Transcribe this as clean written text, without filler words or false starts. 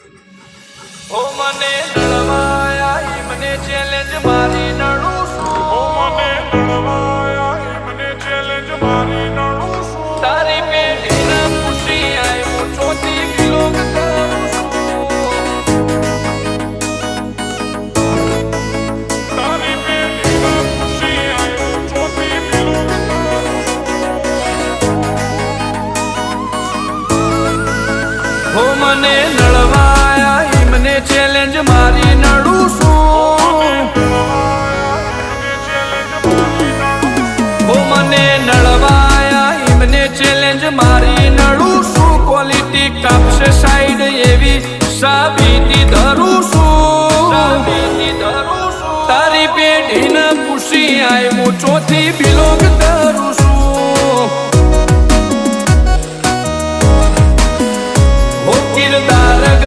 ઓ મને નળવાયા મને ચેલેન્જ મારી નડું છું. ઓ મને નળવાયા મને ચેલેન્જ મારી નડું છું. તારી પેઢીના પૂછી આવ્યો ચોથી વિલોક કરું છું. તારી પેઢીના પૂછી આવ્યો ચોથી વિલોક કરું છું. ઓ મને નળવાયા મને ચેલેન્જ મારી નડું છું. ઓ મને નળવાયા મને ચેલેન્જ મારી નડું છું. ક્વોલિટી કાપશે સાઈડ એવી સાબિતી ધરું